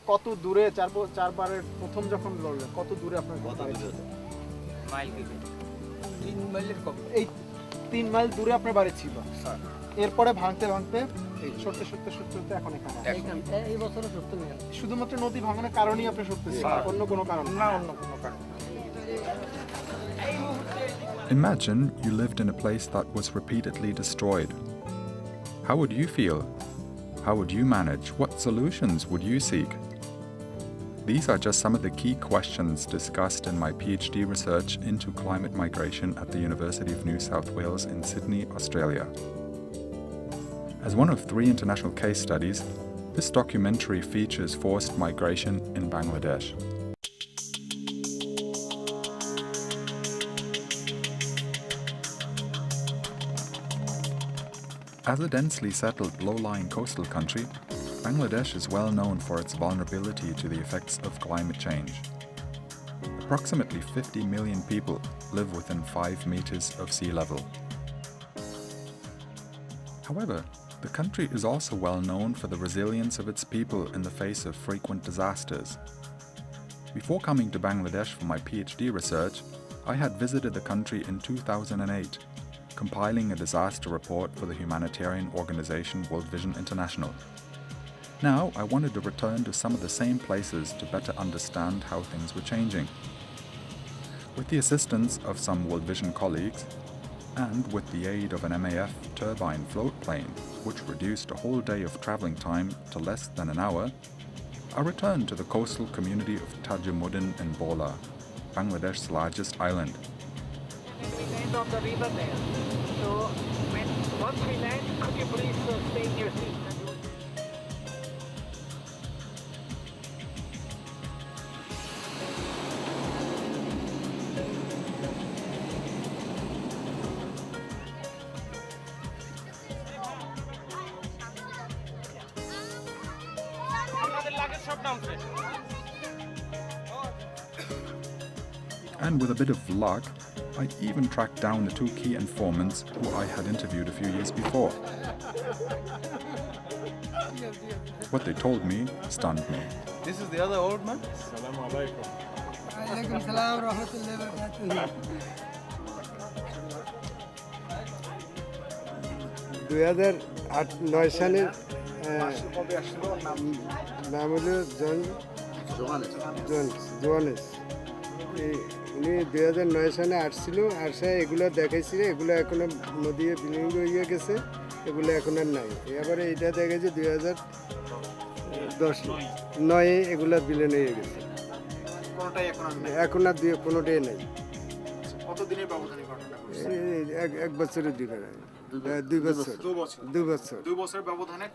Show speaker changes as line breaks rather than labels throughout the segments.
কত দূরে চারবারের প্রথম যখন লড়লেন কত দূরে আপনার
মাইল 3 মাইলের কম।
এই 3 মাইল দূরে আপনার বাড়ি ছিল
স্যার
এরপরে ভাঙতে সরতে এখন এখানে
এই বছরও সত্য নেই
শুধুমাত্র নদী ভাঙনের কারণেই আপনি সরতেছেন অন্য কোনো কারণ
না অন্য কোনো কারণ।
Imagine you lived in a place that was repeatedly destroyed. How would you feel? How would you manage? What solutions would you seek? These are just some of the key questions discussed in my PhD research into climate migration at the University of New South Wales in Sydney, Australia. As one of 3 international case studies, this documentary features forced migration in Bangladesh. As a densely settled low-lying coastal country, Bangladesh is well known for its vulnerability to the effects of climate change. Approximately 50 million people live within 5 meters of sea level. However, the country is also well known for the resilience of its people in the face of frequent disasters. Before coming to Bangladesh for my PhD research, I had visited the country in 2008, compiling a disaster report for the humanitarian organization World Vision International. Now, I wanted to return to some of the same places to better understand how things were changing. With the assistance of some World Vision colleagues, and with the aid of an MAF turbine float plane, which reduced a whole day of travelling time to less than an hour, I returned to the coastal community of Chittagong in Bhola, Bangladesh's largest island.
We land on the river there. So once we land, could you please stay in your seat?
And with a bit of luck, I even tracked down the 2 key informants who I had interviewed a few years before. What they told me stunned me.
This is the other old man.
ওয়ালাইকুম সালাম রাহমাতুল্লাহি ওয়া বারাকাতুহু
2008-9 সালের নাম হলো জোয়ানেস উনি 2009 সালে আসছিল আসা এগুলো দেখাইছিল এগুলো এখনো নদী বিলীন হয়ে গেছে এগুলো এখন আর নাই এবারে এটা দেখেছি 2010-9 এগুলো বিলীন হয়ে গেছে
কোনটাই এখন আর নেই
এখন আর কোনোটাই নাই
কতদিনের ব্যবধানে ঘটনা ঘটছে
এক বছরের দিকে 2 বছর
2 বছরের ব্যবধানে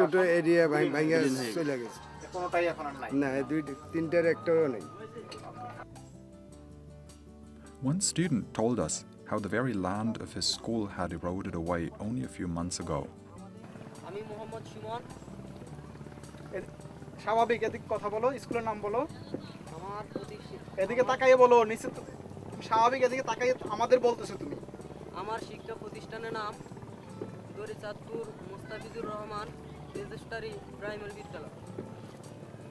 টোটাল
এরিয়া ভাঙা চলে গেছে
কোনটাই এখন আর নাই
না 2-3টার একটাও নেই
One student told us how the very land of his school had eroded away only a few months ago.
আমি মোহাম্মদ সুমন
স্বাভাবিক এদিকে কথা বলো স্কুলের নাম বলো
আমার
এদিকে তাকাইয়ে বলো নিচে স্বাভাবিক এদিকে তাকাইয়ে আমাদের বলতেছো তুমি
আমার শিক্ষা প্রতিষ্ঠানের নাম দরিচাঁদপুর মুস্তাফিজুর রহমান রেজিস্ট্রারি প্রাইমারি বিদ্যালয়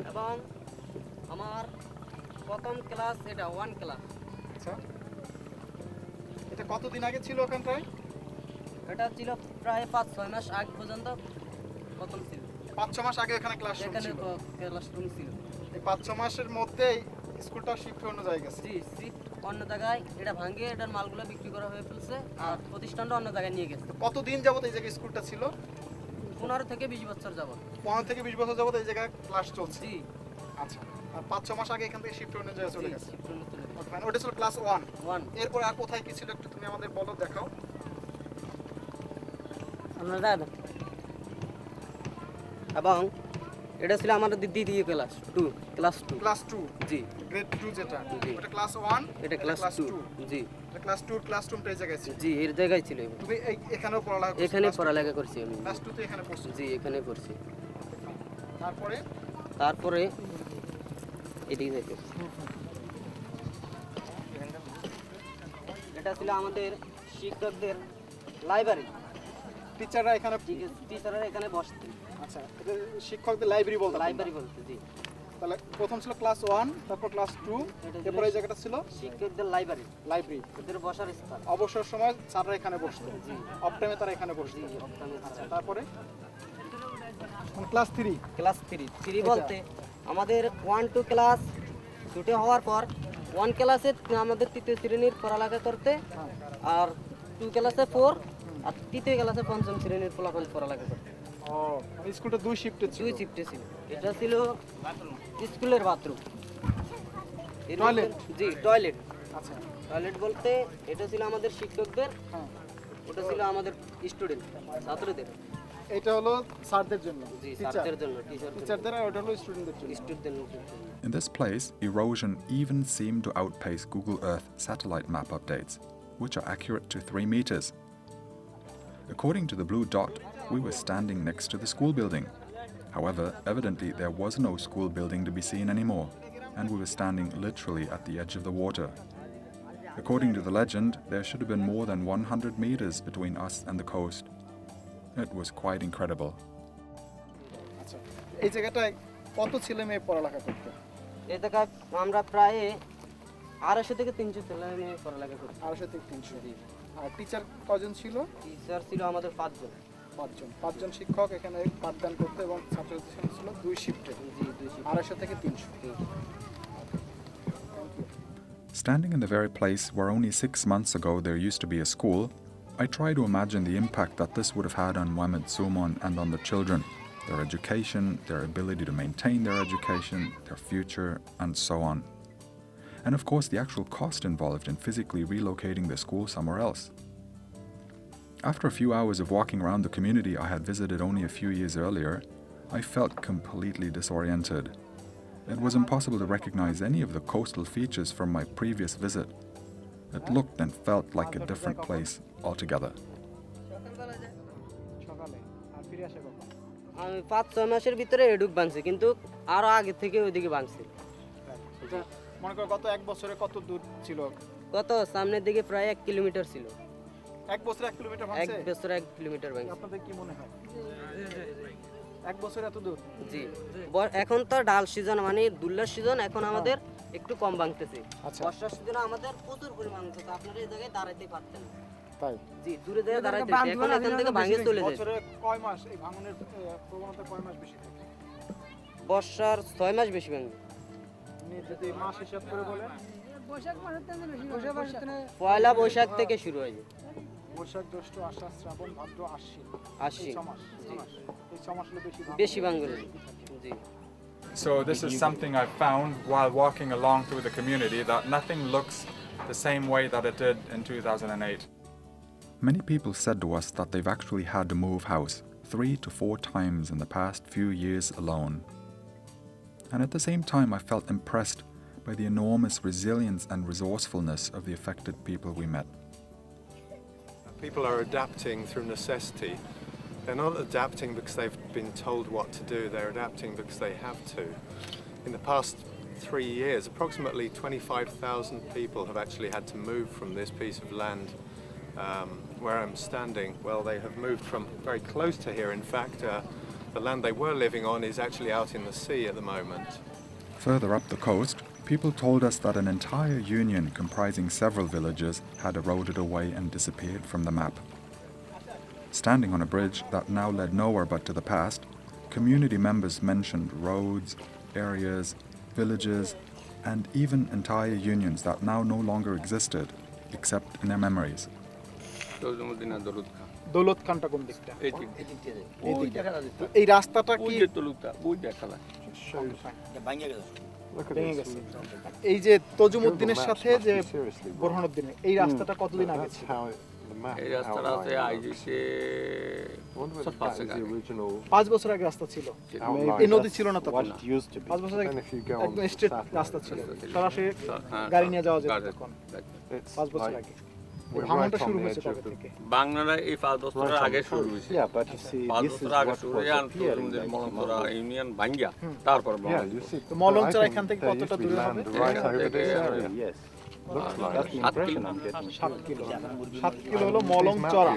এবং আমার প্রথম ক্লাস এটা 1 ক্লাস
আচ্ছা এটা কতদিন আগে ছিল ওখানটায়
এটা ছিল প্রায় 5-6 মাস আগে পর্যন্ত প্রথম ছিল
5-6 মাস আগে এখানে ক্লাসরুম
এখানে
ছিল
ক্লাসরুম ছিল
এই 5-6 মাসের মধ্যে স্কুলটা শিফট অন্য জায়গায় গেছে
জি শিফট অন্য জায়গায় এটা ভাঙিয়ে এটার মালগুলো বিক্রি করা হয়ে ফেলছে আর প্রতিষ্ঠানটা অন্য জায়গায় নিয়ে গেছে
কতদিন যাবত এই জায়গায় স্কুলটা ছিল
15 থেকে 20 বছর যাবত
15 থেকে 20 বছর যাবত এই জায়গায় ক্লাস চলছে
জি
আচ্ছা আর 5-6 মাস আগে এখান থেকে শিফট অন্য জায়গায় চলে গেছে
শিফট অন্য চলে গেছে
মানে ওটা ছিল ক্লাস 1
1
এরপর আর কোথায় কি ছিল একটু তুমি আমাদের বলো দেখাও
আমরা দাদা এবং এটা ছিল আমাদের দ্বিতীয় ক্লাস 2
ক্লাস 2
জি
গ্রেড 2 যেটা
জি।
ওটা ক্লাস 1
এটা ক্লাস 2 জি
এটা ক্লাস 2 ক্লাসরুমটা এই জায়গায় ছিল
জি এর জায়গায় ছিল এগুলো।
তুমি এখানেও পড়ালেখা করছো
এখানে পড়ালেখা করছি আমি
ক্লাস 2 তে এখানে পড়ছো
জি এখানে করছি
তারপরে
এদিকে যাইতে এটা ছিল আমাদের শিক্ষকদের লাইব্রেরি
টিচাররা এখানে
টিচাররা এখানে বসতেন
আচ্ছা এটা শিক্ষকদের লাইব্রেরি বলতে
লাইব্রেরি বলতে জি
তাহলে প্রথম ছিল ক্লাস 1, তারপর ক্লাস 2, এরপর এই জায়গাটা ছিল
শিক্ষকদের লাইব্রেরি,
লাইব্রেরি।
এদের বসার স্থান।
অবসর সময় স্যাররা এখানে বসতো, অফ টাইমে তারা এখানে বসতো। আচ্ছা, তারপরে ক্লাস 3।
ক্লাস 3 বলতে আমাদের 1 to ক্লাস ছুটি হওয়ার পর 1 ক্লাসে আমাদের তৃতীয় শ্রেণীর পড়ালেখা করতে, আর 2 ক্লাসে 4, আর তৃতীয় ক্লাসে 5ম শ্রেণীর পড়ালেখা করতে।
ও, স্কুলটা 2 শিফটে ছিল।
2 শিফটে ছিল। এটা ছিল স্কুলের বাথরুম,
টয়লেট?
জি, টয়লেট।
আচ্ছা,
টয়লেট বলতে এটা ছিল আমাদের শিক্ষকদের,
হ্যাঁ।
ওটা ছিল আমাদের স্টুডেন্ট, ছাত্রদের।
এটা হলো স্যারদের জন্য,
জি, ছাত্রদের জন্য,
টিচারদের, আর ওটা হলো স্টুডেন্টদের জন্য।
স্টুডেন্টদের জন্য।
In this place, erosion even seemed to outpace Google Earth satellite map updates, which are accurate to 3 meters. According to the blue dot, we were standing next to the school building. However, evidently there was no school building to be seen anymore, and we were standing literally at the edge of the water. According to the legend, there should have been more than 100 meters between us and the coast. It was quite incredible.
আচ্ছা, এই জায়গাটায় কত ছেলে মেয়ে পড়ালেখা করতো?
এই জায়গায় আমরা প্রায় 250 থেকে 300 ছেলে মেয়ে পড়ালেখা করি।
250 থেকে 300। আর টিচার কজন ছিল?
টিচার ছিল আমাদের 5 জন।
5 জন শিক্ষক এখানে পাঠদান করতো, এবং ছাত্রছাত্রী ছিল 2 শিফটে।
জি, 2 শিফট।
250 থেকে 300।
Standing in the very place where only 6 months ago there used to be a school, I try to imagine the impact that this would have had on Mohamed Soumon and on the children, their education, their ability to maintain their education, their future, and so on. And of course, the actual cost involved in physically relocating the school somewhere else. After a few hours of walking around the community I had visited only a few years earlier, I felt completely disoriented. It was impossible to recognize any of the coastal features from my previous visit. It looked and felt like a different place altogether.
সকালে আর ফিরে আসে কখন?
আমি 5-6 মাসের ভিতরে এডুক বানছি, কিন্তু আরো আগে থেকে ওইদিকে বানছি।
আচ্ছা, মনে করো গত 1 বছরে কত দূর ছিল?
কত সামনের দিকে প্রায় 1 কিলোমিটার ছিল।
1 বছরে 1 কিলোমিটার
1
ভাঙছে?
বছরে 1 কিলোমিটার বানছি।
আপনাদের কি মনে হয় 1 বছরে এত দূর?
জি, এখন তো ডাল সিজন, মানে দুল্লার সিজন, এখন আমাদের একটু কম ভাঙতেছে।
আচ্ছা।
বর্ষার সিজনে আমাদের প্রচুর পরিমাণ ভাঙতেছে, আপনারা এই জায়গায় দাঁড়াইতে পারতেন না।
তাই?
জি, দূরে জায়গায় দাঁড়াইতে, এখন এখান থেকে ভাঙে চলে যায়।
বছরে কয় মাস এই ভাঙনের প্রবণতা কয় মাস বেশি থাকে?
বর্ষার 6 মাস বেশি ভাঙে।
আপনি যদি মাস হিসাব করে বলেন?
পয়লা বৈশাখ থেকে শুরু হয়।
বৈশাখ, জ্যৈষ্ঠ, আষাঢ়, শ্রাবণ, ভাদ্র, আশ্বিন।
আশ্বিন।
এই 6 মাস। এই 6 মাস হলো
বেশি ভাঙে। জি।
So this is something I found while walking along through the community, that nothing looks the same way that it did in 2008. Many people said to us that they've actually had to move house 3 to 4 times in the past few years alone. And at the same time, I felt impressed by the enormous resilience and resourcefulness of the affected people we met.
People are adapting through necessity. They're not adapting because they've been told what to do, they're adapting because they have to. In the past 3 years, approximately 25,000 people have actually had to move from this piece of land where I'm standing. Well, they have moved from very close to here. In fact, the land they were living on is actually out in the sea at the moment.
Further up the coast, people told us that an entire union comprising several villages had eroded away and disappeared from the map. Standing on a bridge that now led nowhere but to the past, community members mentioned roads, areas, villages, and even entire unions that now no longer existed, except in their memories.
দৌলত খানটা কোন দিকটা? এই রাস্তাটা কি ভেঙে গেছে? এই যে তজুমউদ্দিনের সাথে যে বোরহানুদ্দিনের এই রাস্তাটা কতদিন আগে ছিল?
এই রাস্তাটা আছে আইজিসে
5 বছর আগে রাস্তা ছিল, এই নদী ছিল না তখন। 5 বছর আগে একদম স্ট্রেট রাস্তা ছিল, সরাসরি গাড়ি নিয়ে যাওয়া যেত তখন। 5 বছর আগে ভাঙনটা শুরু হয়েছে কবে থেকে?
বাংলারা এই 5 বছর আগে শুরু হয়েছে। 5 বছর আগে শুরু হয়ে আন্তর্জাতিক মলংচড়া ইউনিয়ন ভাঙ্গিয়া তারপর
তো মলংচড়া এখান থেকে কতটা দূরে হবে?
7 কিলো।
7 কিলো হলো মলংচড়া।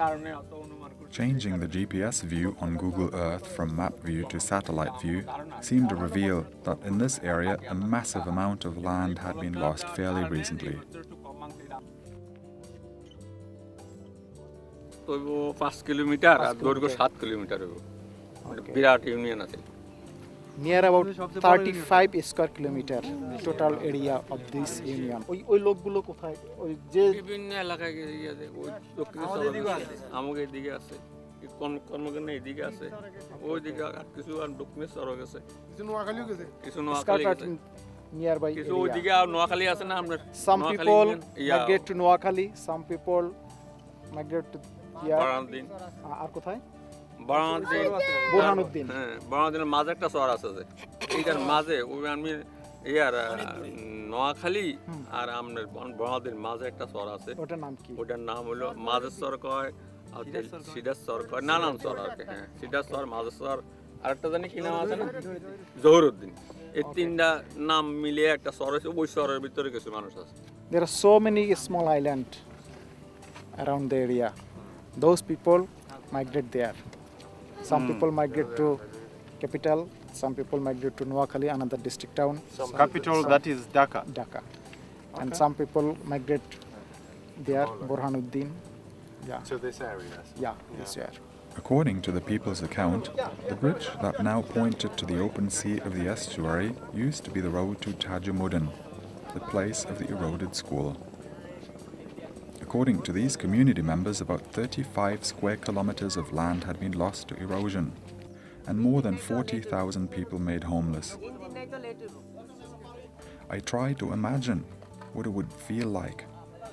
কারণে অত অনুমান
Changing the GPS view on Google Earth from map view to satellite view seemed to reveal that in this area a massive amount of land had been lost fairly recently.
তো 5 kilometre আর দৈর্ঘ্য 7 kilometre হবে বিরাট union আছে
Near about 35 square kilometer total area of this union. ওই লোকগুলো কোথায়? ওই যে
বিভিন্ন এলাকায় গিয়েছে ওই দক্ষিণ আমাদের দিকে আছে কর্মকেন্দ্র এদিকে আছে ওই দিকে কিছু আর দক্ষিণ সরক আছে কিছু নোয়াখালী গেছে
nearby
কিছু ওই দিকে আর নোয়াখালী আছে না আমরা
some people migrate to Noakhali, some people migrate to
বারানউদ্দিন
আর কোথায়?
বোরহানুদ্দিন হ্যাঁ বোরহানুদ্দিনের মাঝে একটা শহর আছে যে এইটার মাঝে ওই আমি ইয়ার নোয়াখালী আর আমাদের বোরহানুদ্দিনের মাঝে একটা শহর আছে
ওটার নাম কি?
ওটার নাম হলো মাঝেশ্বর কয় আর সিদ্ধেশ্বর কয় নানান শহর আছে হ্যাঁ সিদ্ধেশ্বর মাঝেশ্বর আরেকটা জানি কি নাম আছে না জহুরউদ্দিন এই তিনটা নাম মিলিয়ে একটা শহর আছে ওই শহরের ভিতরে কিছু মানুষ আছে
There are so many small islands around the area. Those people migrate there. Some people migrate to capital, some people migrate to Noakhali, another district town.
Capital that is Dhaka.
Dhaka. And some people migrate there, Burhanuddin. Yeah.
To this area.
Yeah, this year.
According to the people's account, the bridge that now pointed to the open sea of the estuary used to be the road to Tajumuddin, the place of the eroded school. According to these community members, about 35 square kilometers of land had been lost to erosion, and more than 40,000 people made homeless. I try to imagine what it would feel like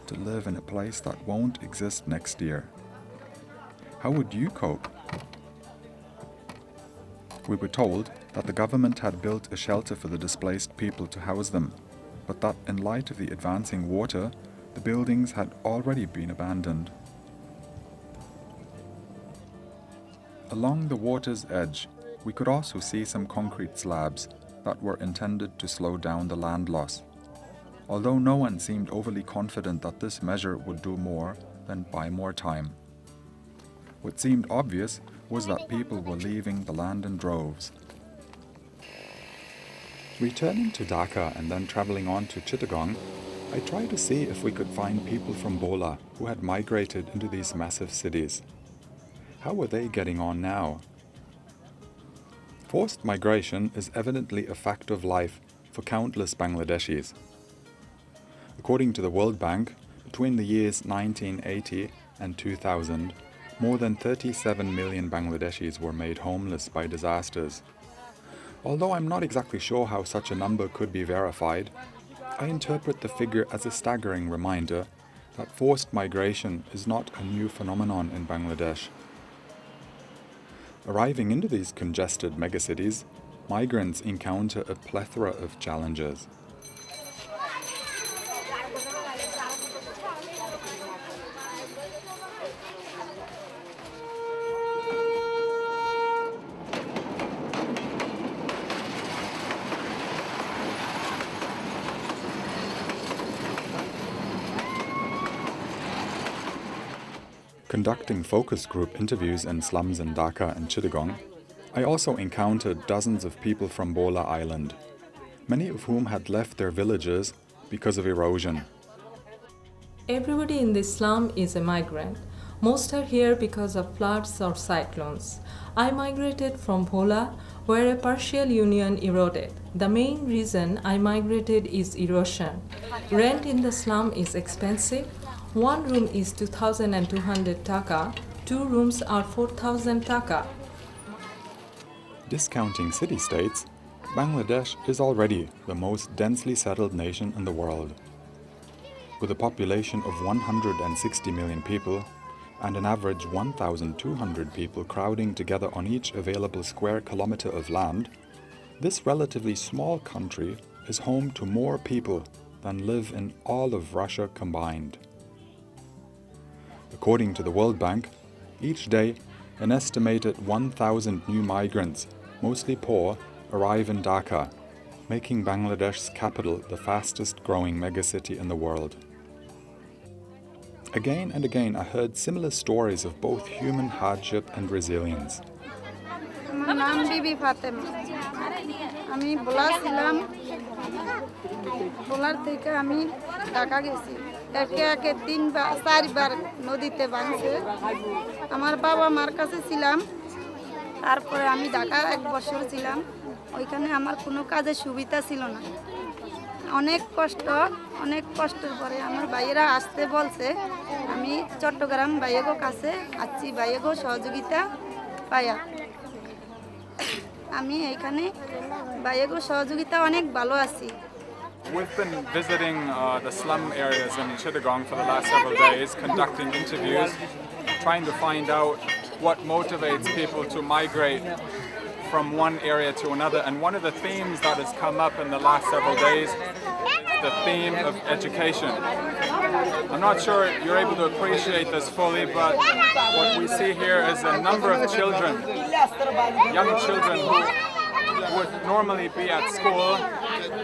to live in a place that won't exist next year. How would you cope? We were told that the government had built a shelter for the displaced people to house them, but that in light of the advancing water, the buildings had already been abandoned. Along the water's edge, we could also see some concrete slabs that were intended to slow down the land loss, although no one seemed overly confident that this measure would do more than buy more time. What seemed obvious was that people were leaving the land in droves. Returning to Dhaka and then travelling on to Chittagong, I tried to see if we could find people from Bhola who had migrated into these massive cities. How were they getting on now? Forced migration is evidently a fact of life for countless Bangladeshis. According to the World Bank, between the years 1980 and 2000, more than 37 million Bangladeshis were made homeless by disasters. Although I'm not exactly sure how such a number could be verified, I interpret the figure as a staggering reminder that forced migration is not a new phenomenon in Bangladesh. Arriving into these congested megacities, migrants encounter a plethora of challenges. Conducting focus group interviews in slums in Dhaka and Chittagong, I also encountered dozens of people from Bhola Island, many of whom had left their villages because of erosion.
Everybody in this slum is a migrant. Most are here because of floods or cyclones. I migrated from Bhola, where a partial union eroded. The main reason I migrated is erosion. Rent in the slum is expensive. One room is 2,200 taka, 2 rooms are 4,000 taka.
Discounting city-states, Bangladesh is already the most densely settled nation in the world. With a population of 160 million people and an average 1,200 people crowding together on each available square kilometer of land, this relatively small country is home to more people than live in all of Russia combined. According to the World Bank, each day an estimated 1,000 new migrants, mostly poor, arrive in Dhaka, making Bangladesh's capital the fastest growing megacity in the world. Again and again I heard similar stories of both human hardship and resilience.
আমার নাম বিবি ফাতেমা। আমি ভোলা ছিলাম। ভোলার থেকে আমি ঢাকা গেছি। একে একে 4বার নদীতে ভাঙছে। আমার বাবা মার কাছে ছিলাম। তারপরে আমি ঢাকা 1 বছর ছিলাম। ওইখানে আমার কোনো কাজের সুবিধা ছিল না। অনেক কষ্টের পরে আমার ভাইয়েরা আসতে বলছে। আমি চট্টগ্রাম ভাইয়েগো কাছে আসছি, ভাইয়েগো সহযোগিতা পাইয়া। আমি এইখানে ভাইয়েগো সহযোগিতা অনেক ভালো আছি।
We've been visiting the slum areas in Chittagong for the last several days, conducting interviews, trying to find out what motivates people to migrate from one area to another. And one of the themes that has come up in the last several days is the theme of education. I'm not sure you're able to appreciate this fully, but what we see here is a number of children, young children who would normally be at school,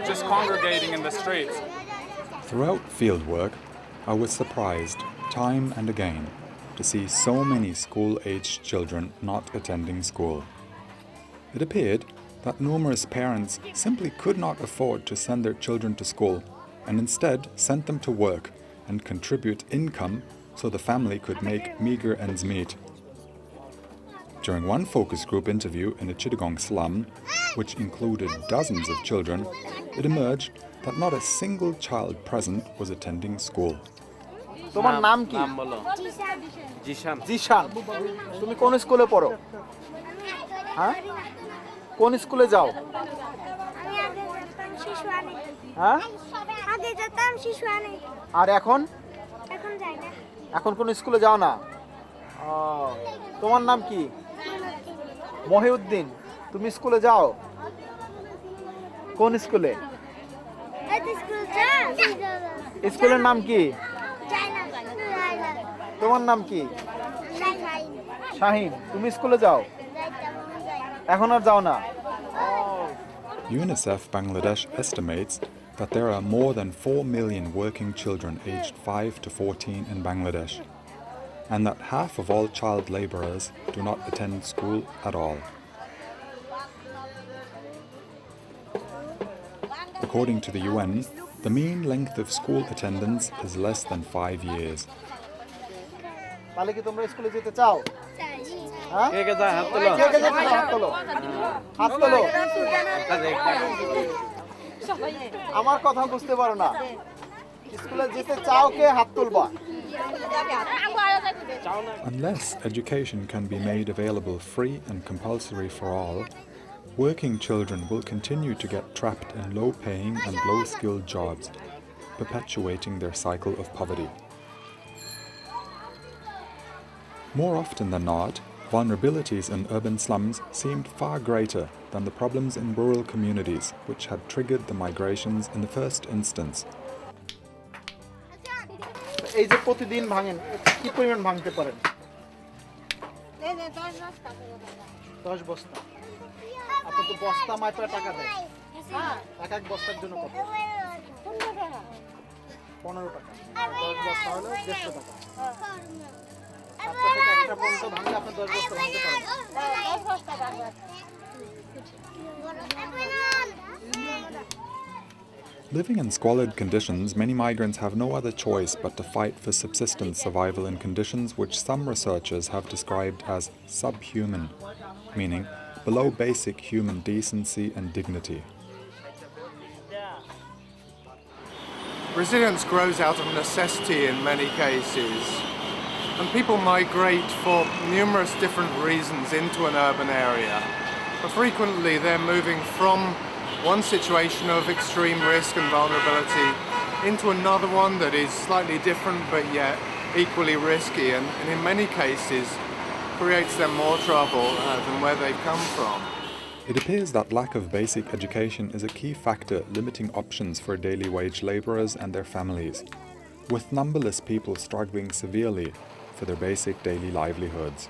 just congregating in the streets. Throughout fieldwork, I was surprised time and again to see so many school-aged children not attending school. It appeared that numerous parents simply could not afford to send their children to school and instead sent them to work and contribute income so the family could make meager ends meet. During one focus group interview in a Chittagong slum, which included dozens of children, it emerged that not a single child present was attending school.
তোমার নাম কি? জিশান। তুমি কোন স্কুলে পড়ো? হ্যাঁ? কোন স্কুলে যাও? হ্যাঁ?
আগে যেতাম শিশুয়ানে।
আর এখন?
এখন যাই না।
এখন কোন স্কুলে যাও না? তোমার নাম কি? মহিউদ্দিন। তুমি স্কুলে যাও? কোন স্কুলে? স্কুলের নাম কি? তোমার নাম কি? শাহিন। তুমি স্কুলে যাও? এখন আর যাও না?
UNICEF Bangladesh estimates that there are more than 4 million working children aged 5 to 14 in Bangladesh, and that half of all child labourers do not attend school at all. According to the UN, the mean length of school attendance is less than 5 years.
তাহলে কি তোমরা স্কুলে যেতে চাও? হ্যাঁ?
কে কে যায় হাত তোলো?
কে কে যায় হাত তোলো? হাত তোলো। আমার কথা বুঝতে পারো না। স্কুলে যেতে চাও কে হাত তুলবা?
Unless education can be made available free and compulsory for all, working children will continue to get trapped in low-paying and low-skilled jobs, perpetuating their cycle of poverty. More often than not, vulnerabilities in urban slums seemed far greater than the problems in rural communities which had triggered the migrations in the first instance.
এই যে প্রতিদিন ভাঙেন, কি পরিমাণ ভাঙতে পারেন? 10 বস্তা। আপনি তো বস্তা মাপে টাকা দেন। এক এক বস্তার জন্য কত? 15 টাকা। 10 বস্তা হলো 150 টাকা। একটা পর্যন্ত ভাঙলে আপনি 10 বস্তা ভাঙতে পারেন।
10 বস্তা ভাঙবে।
Living in squalid conditions, many migrants have no other choice but to fight for subsistence survival in conditions which some researchers have described as subhuman, meaning below basic human decency and dignity.
Resilience grows out of necessity in many cases, and people migrate for numerous different reasons into an urban area. But frequently they're moving from one situation of extreme risk and vulnerability into another one that is slightly different but yet equally risky, and in many cases creates them more trouble than where they've come from.
It appears that lack of basic education is a key factor limiting options for daily wage labourers and their families, with numberless people struggling severely for their basic daily livelihoods.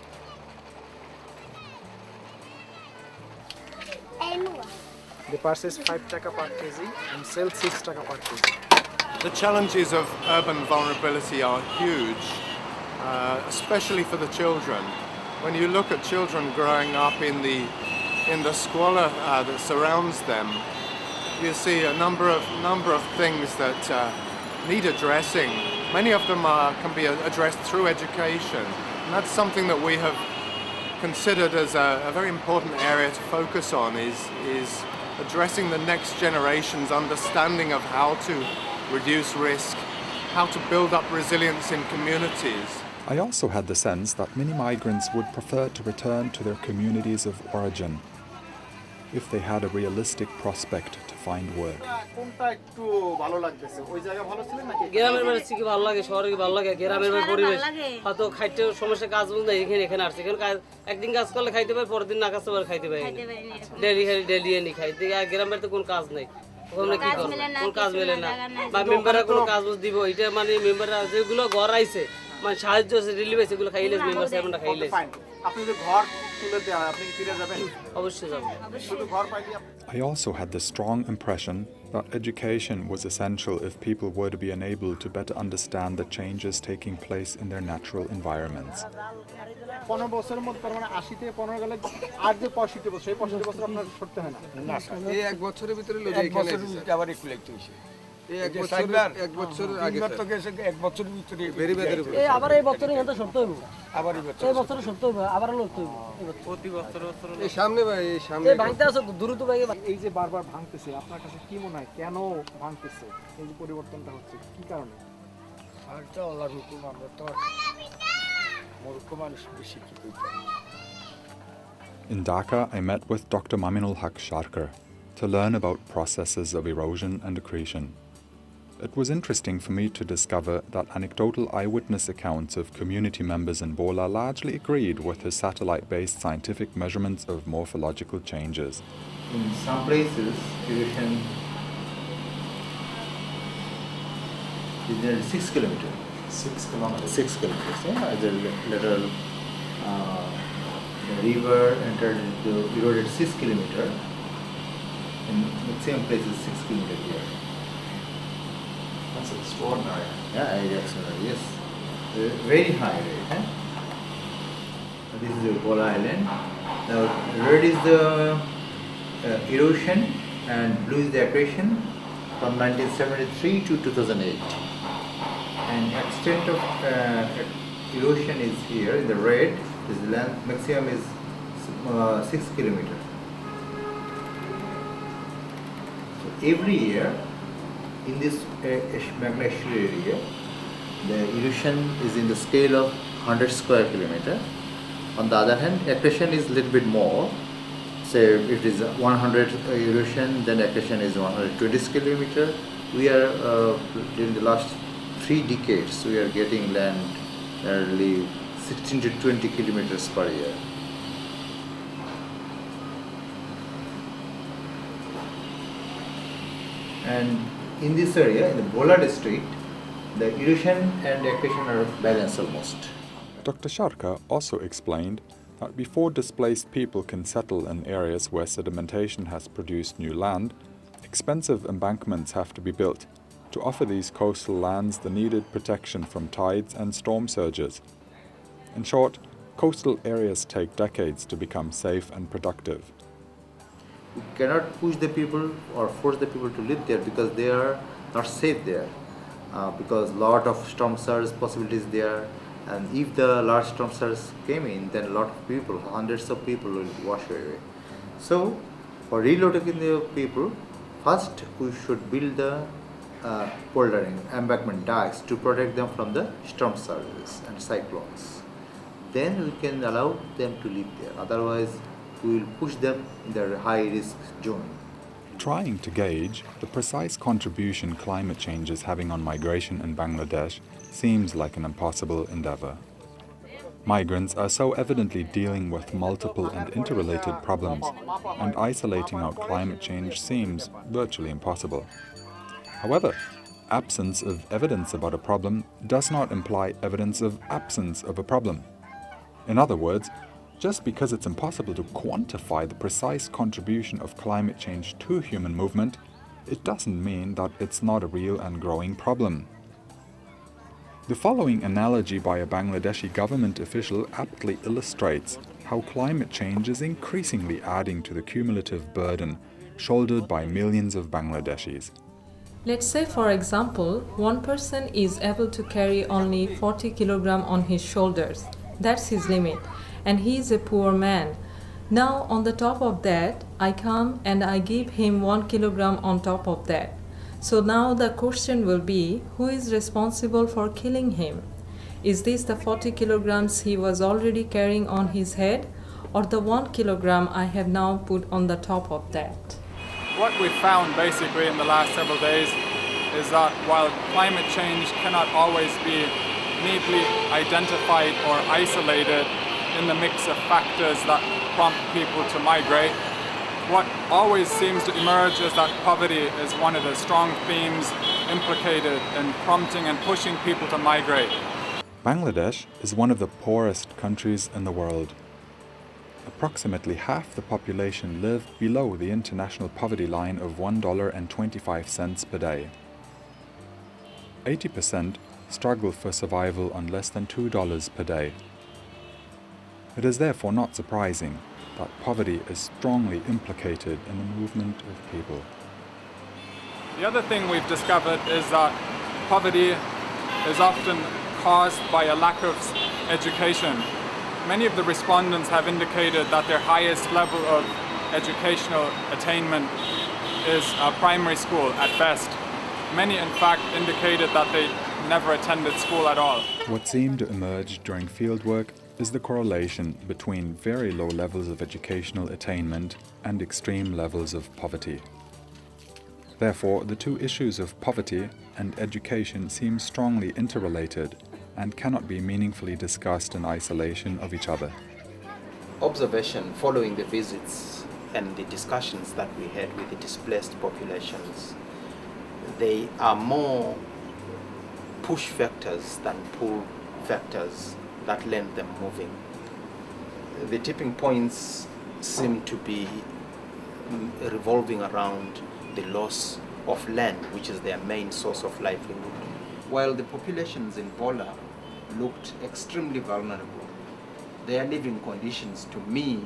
The price is 5 taka per kg and sell 6 taka per kg.
The challenges of urban vulnerability are huge, especially for the children. When you look at children growing up in the squalor that surrounds them, you see a number of things that need addressing. Many of them can be addressed through education, and that's something that we have considered as a very important area to focus on, is addressing the next generation's understanding of how to reduce risk, how to build up resilience in communities.
I also had the sense that many migrants would prefer to return to their communities of origin if they had a realistic prospect to find work.
গ্রামের বাড়ি কি ভালো লাগে, শহরে কি ভালো লাগে? গ্রামের বাড়ির পরিবেশ হয়তো খাইতে সমস্যা, কাজ বলতে এখানে আসছে, এখানে একদিন কাজ করলে খাইতে পারে, পরের দিন না কাজ করলে খাইতে পারে, ডেলি এনে খাইতে। আর গ্রামের বাড়িতে কোনো কাজ নেই, ওখানে কি করবো, কোনো কাজ মেলে না, বা মেম্বাররা কোনো কাজ দিব, এটা মানে মেম্বাররা যেগুলো ঘর আইছে মানে সাহায্য রিলিফ আছে, এগুলো খাইলে মেম্বার সাহেবরা খাইলে।
I also had the strong impression that education was essential if people were to be enabled to better understand the changes taking place in their natural environments.
15 বছরের মধ্যে তার মানে 80 থেকে 15 গেলে আর যে 65 বছর, এই 65 বছর আপনার সরতে হয় না।
না এই এক বছরের ভিতরে লোক এখানে আবার রিফ্লেক্ট হইছে। এই এক বছরের আগে তো গেছে, এক বছরের ভিতরে ভেরি ভেরি
এই আবার এই বছরে এটা সরতে হবে,
আবার
এই বছরে সরতে হবে, আবার লড়তে হবে প্রতি বছর।
এই সামনে ভাই, এই সামনে
এই ভাঙতে আছে দ্রুত ভাই।
এই যে বারবার ভাঙতেছে, আপনার কাছে কি মনে হয় কেন ভাঙতেছে, এই যে পরিবর্তনটা হচ্ছে কি কারণে?
আর তো আল্লাহর হুকুম, আমরা তো মূর্খ মানুষ, বেশি কি কইতে।
In Dhaka, I met with Dr. Maminul Haq Sharkar to learn about processes of erosion and accretion. It was interesting for me to discover that anecdotal eyewitness accounts of community members in Bhola largely agreed with his satellite-based scientific measurements of morphological changes.
In some places, erosion is near 6 kilometers. 6 kilometers. 6 kilometers. Yeah, the lateral the river entered into eroded 6 kilometers. In maximum places 6 kilometers here.
That's extraordinary.
Yeah, it's extraordinary. Yes, very high rate. This is the Bhola Island. Now red is the erosion and blue is the accretion from 1973 to 2008. And extent of erosion is here in the red. This length maximum is 6 kilometers. So every year in this Bangladesh area, the erosion is in the scale of 100 square kilometer. On the other hand, accretion is a little bit more. So if it is 100 erosion, then accretion is 120 kilometer. We are during the last 3 decades, we are getting land nearly 16 to 20 kilometers per year. And in this area, in the Bhola district, the erosion and accretion are balanced almost.
Dr. Sharkar also explained that before displaced people can settle in areas where sedimentation has produced new land, expensive embankments have to be built to offer these coastal lands the needed protection from tides and storm surges. In short, coastal areas take decades to become safe and productive.
We cannot push the people or force the people to live there because they are not safe there, because lot of storm surge possibilities there, and if the large storm surge came in, then a lot of people, hundreds of people will wash away. So for relocating the people, first we should build the bouldering embankment dikes to protect them from the storm surges and cyclones. Then we can allow them to live there. Otherwise, we will push them in their high-risk zone.
Trying to gauge the precise contribution climate change is having on migration in Bangladesh seems like an impossible endeavor. Migrants are so evidently dealing with multiple and interrelated problems, and isolating out climate change seems virtually impossible. However, absence of evidence about a problem does not imply evidence of absence of a problem. In other words, just because it's impossible to quantify the precise contribution of climate change to human movement it doesn't mean that it's not a real and growing problem. The following analogy by a Bangladeshi government official aptly illustrates how climate change is increasingly adding to the cumulative burden shouldered by millions of Bangladeshis.
Let's say, for example, one person is able to carry only 40 kilograms on his shoulders. That's his limit, and he is a poor man. Now, on the top of that, I come and I give him 1 kilogram on top of that. So now the question will be, who is responsible for killing him? Is this the 40 kilograms he was already carrying on his head, or the 1 kilogram I have now put on the top of that?
What we've found basically in the last several days is that while climate change cannot always be neatly identified or isolated in the mix of factors that prompt people to migrate, what always seems to emerge is that poverty is one of the strong themes implicated in prompting and pushing people to migrate.
Bangladesh is one of the poorest countries in the world. Approximately half the population live below the international poverty line of $1.25 per day. 80% struggle for survival on less than $2 per day. It is therefore not surprising that poverty is strongly implicated in the movement of people.
The other thing we've discovered is that poverty is often caused by a lack of education. Many of the respondents have indicated that their highest level of educational attainment is primary school at best. Many, in fact, indicated that they never attended school at all.
What seemed to emerge during fieldwork is the correlation between very low levels of educational attainment and extreme levels of poverty. Therefore, the two issues of poverty and education seem strongly interrelated and cannot be meaningfully discussed in isolation of each other.
Observation following the visits and the discussions that we had with the displaced populations, they are more push factors than pull factors that lend them moving. The tipping points seem to be revolving around the loss of land, which is their main source of livelihood. While the populations in Bhola looked extremely vulnerable, their living conditions to me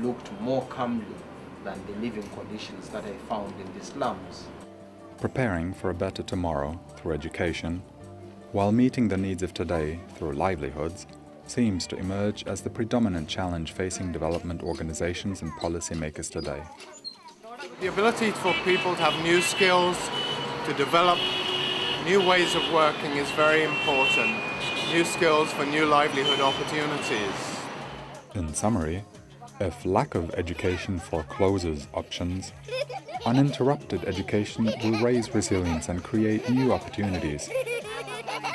looked more comely than the living conditions that I found in the slums.
Preparing for a better tomorrow through education, while meeting the needs of today through livelihoods, seems to emerge as the predominant challenge facing development organizations and policymakers today.
The ability for people to have new skills, to develop new ways of working is very important. New skills for new livelihood opportunities.
In summary, if lack of education forecloses options, uninterrupted education will raise resilience and create new opportunities.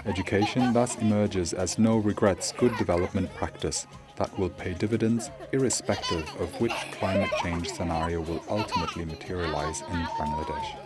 Education thus emerges as no regrets good development practice that will pay dividends irrespective of which climate change scenario will ultimately materialize in Bangladesh.